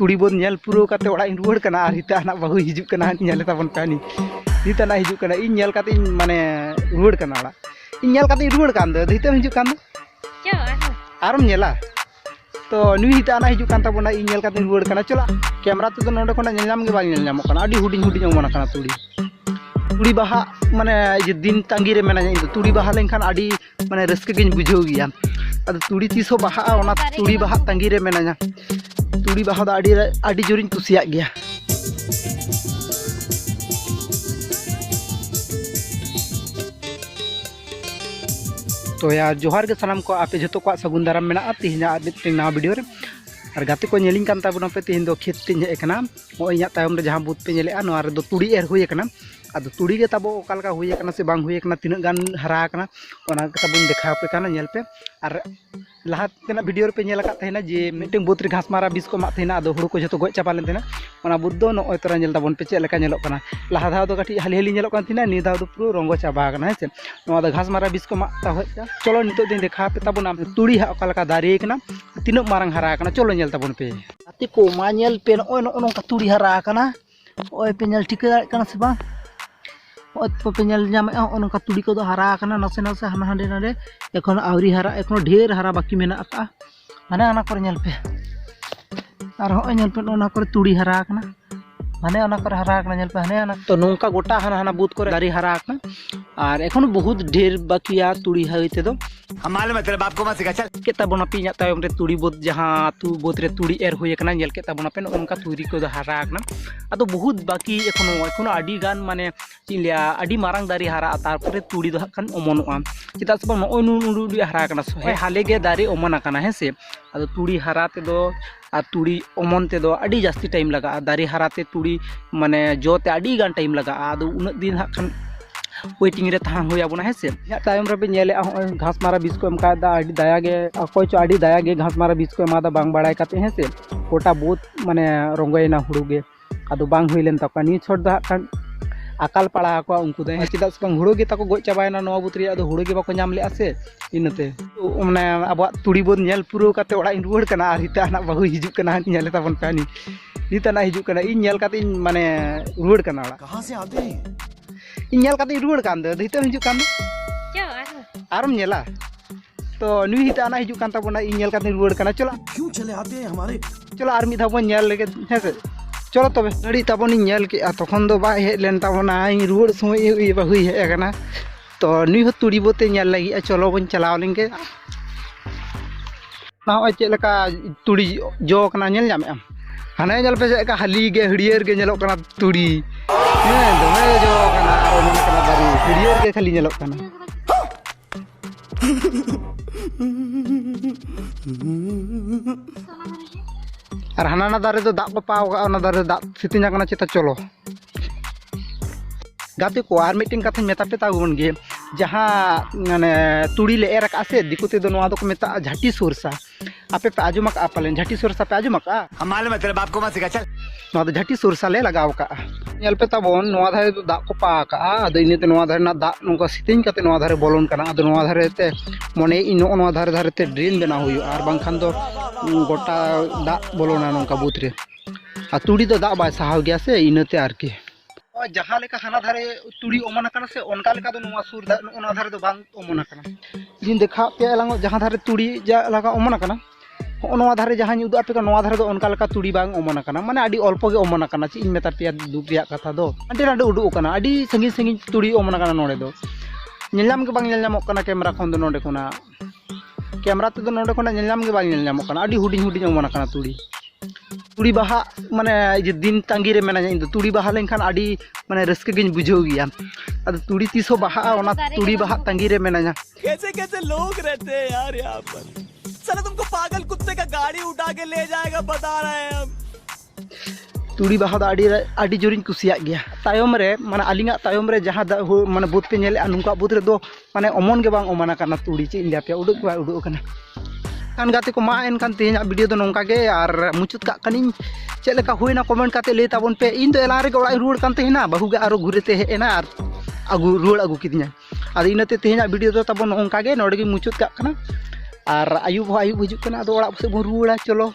तुड़ी bone nail पुरो काते ओड़ा इन रुवाड़ कना आर हिता ना बाहु हिजुक कना नेल ताबन कानी हिता ना हिजुक कना इन नेल काते माने रुवाड़ कना ओड़ा इन नेल काते रुवाड़ कान दो हिता हिजुक कान दो चो आरम नेला तो नुई हिता ना हिजुक कान ताबना इन नेल काते रुवाड़ कना चला कैमरा ते तो नोडे कोना नेलनाम गे बांग नेलनामो कना आडी हुडिंग हुडिंग ओमना कना तुड़ी बाहा माने दिन तांगी रे मेना इन तुड़ी बाहा लेनखान आडी माने रस्के गिन बुझाव गिया अद तुड़ी तीसो बाहा ओना तुड़ी बाहा तांगी रे मेना तुड़ी बाहा दा आडी जोरिन कुसिया गया तो यार जोहार के सलाम को आपे जतो को सगुन दाराम मेना तिहिना मिदटें नवा वीडियो रे और गाते को नेलिंग कान ताबना पे तिहिन दो खेत तिन हे कना ओ इया तायम रे जहां बुत पे नेले नवा रे दो तुड़ी एर होय कना अब तुड़ी के तब ओकालका हुई कना से बांग हुई कना तीना गान हरा कना ओना तबन देखा पे कना नेल पे और लहा तेना वीडियो रे पे नेल का थेना जे मिटिंग बुत रे घास मारा बीस को मा थेना अदो हुड़ू को जतो गoj चापा लेन थेना ओना बुद्दो नोय तरा नेल ताबन पे चेल का नेलो कना लहा धाव दो काटी हाली हाली नेलो कन थेना नि धाव दो पुरो रंगो चाबा कना हेसे नोआ दो घास मारा बीस को मा ता होय चलो नितो दिन देखा पे तबन तुड़ी हा ओकालका दारी कना तीना मारंग हरा कना चलो नेल ताबन पे आते को मा नेल पे ओय नो नोका तुड़ी हरा कना ओय पे नेल ठिका कना से बा पेनल नौका तुड़ी को हरा नसे नसे हाना हांडे नाडे एखन आवरी हरा एखन ढेर हरा बाकी मेना आका माने अना करे नेल पे और होय नेल पे ओना करे तुड़ी हरा कना माने ओना करे हरा कना नेल पे हाने अना तो नौका गोटा हाना हाना बुत करे दारी हरा कना और एखन बहुत ढेर बाकिया तुड़ी हइते दो हम मालूम है तेरे बाप को मत सिखा चल के तबना पिया तायम रे तुड़ी बोत जहां तू बोत रे तुड़ी एर होय कना नेल के तबना पे ओनका तुड़ी को हरा कना अदो बहुत बाकी एखन आडी गान माने चिलिया आडी मारंग दारी हरा तारपरे तुड़ी दो हकन ओमनोआ चिता सब नोय नुडी हरा कना सोय हाले गे दारी ओमना कना हेसे अदो तुड़ी हरा ते दो आ तुड़ी ओमन ते दो आडी जास्ती टाइम लगा दारी हरा ते तुड़ी माने जोते आडी गान टाइम लगा अदो उन दिन हकन वेटिंग रे तहां होया बुना हेसे तायम रे नेले घास मारा बीस को एमका दा आडी दाया गे अकोय चो आडी दाया गे घास मारा बीस को एमा दा बांग बाड़ाय काते हेसे गोटा बहुत माने रंगयना हुड़ू गे अदो बांग हुइलेन तका नि छोड़ दा कान अकाल पड़ा को उनको दे चिदा से हुड़ू गे तको गoj चाबायना नवा बुतरी अदो हुड़ू गे बाको नाम ले आसे इनते माने आबा तुड़ी बोन नेल पुरो काते ओड़ा इन रुवाड़ कना आर हिता ना बाहु हिजुक कना नेले ताबन पानी हिता ना हिजुक कना इन नेल काते माने रुवाड़ कना ओड़ा कहां से आते हैं इन नेल काते रुवाड़ कान दो हिता हिजुक कान चो आरम नेला तो नुई हिता ना हिजुक कान ताबना इन नेल काते रुवाड़ कना चला क्यों चले आते हैं हमारे चलो आर मिधा बन नेल लेके हेसे चलो तबे नड़ी ताबन नेल के तखन दो बा हे लेन ताबना इन रुवाड़ समय बाहु हे कना तो नुई हो तुड़ी बोते नेल लगी चलो बन चलाव लेंगे ना ओ चेलका तुड़ी जो कना नेल जामे am हाने नेल पे का हाली गे हड़ियर गे नेलो कना तुड़ी दमे जो कना ओमन कना दारी हड़ियर गे खाली नेलो कना और हाना दारे तो दाग पापाव का दारे दाग सितिना कना चिता चलो गाते को आर मीटिंग कथा मेता पे तागुन गे जहां माने तुड़ी ले एर कासे दिकुते दो नवा दो को मेता झाटी सोरसा आपे पे आजुमक आपलेन झाटी सोरसा पे आजुमक हम मालूम है तेरे बाप को मत सिखा चल नवा दो झाटी सोरसा ले लगाव का नेल पे ताबन नवा धारे दो दाग को पा का अदो इनेते नवा धारे ना दाग नोका सितिन कते नवा धारे बोलोन कना अदो नवा धारे ते मने इनो नवा धारे धारे ते ड्रेन बना हुयो आर बांखान दो गोटा दाग बोलोना नोका बुतरे आ तुड़ी दो दाग बाय सहाव गया से इनते आरकी जहाँ लेका हाना धारे तुड़ी ओमना कना से ओनका लेका दो नवा सुर दा ओना धारे दो बांग ओमना कना जिन देखा पे लांग जहाँ धारे तुड़ी जा लगा ओमना कना नवा धारे जहाँ उदु पे नवा धारे दो ओनका लेका तुड़ी बांग ओमना कना माने आडी अल्प गे ओमना कना ची इन मेता पे दुख रिया कथा दो आंटे नाडे उडु कना आडी संगी संगी तुड़ी ओमना कना नोडे दो नेलनाम के बांग नेलनामो कना कैमरा खन दो नोडे कोना कैमरा ते दो नोडे कोना नेलनाम के बांग नेलनामो कना आडी हुडिंग हुडिंग ओमना कना तुड़ी बाहा माने दिन तांगी रे मेना इन तुड़ी बाहा लेनखान आडी माने रस्के गिन बुझाव गिया अद तुड़ी तीसो बाहा ओना तुड़ी बाहा तांगी रे मेना कैसे कैसे लोग रहते हैं यार यहाँ पर साला तुमको पागल कुत्ते का गाड़ी उठा के ले जाएगा बता रहे हैं हम तुड़ी बाहा आडी जोरिन कुसिया गया तायम रे माने आलिंगा तायम रे जहां माने बुत पे नेले नुका बुत रे दो माने ओमन गे बांग ओमना कना तुड़ी ची इंडिया पे उडुक बा उडुक कना कान गाते को मा एनखान तेहना वीडियो दो नोंका गे और मुचुत का कनिन चेलेका हुईना कमेंट काते ले ताबन पे इन दो एला रे गोड़ा रुड़ कान तेहना बहु गे आरो घुरेते हेना और आगु रुड़ आगु किदिया आद इनते तेहना वीडियो दो ताबन नोंका गे नोडे गे मुचुत का कना और आयुब हिजुक कना आदो ओड़ा से बन रुड़ा चलो।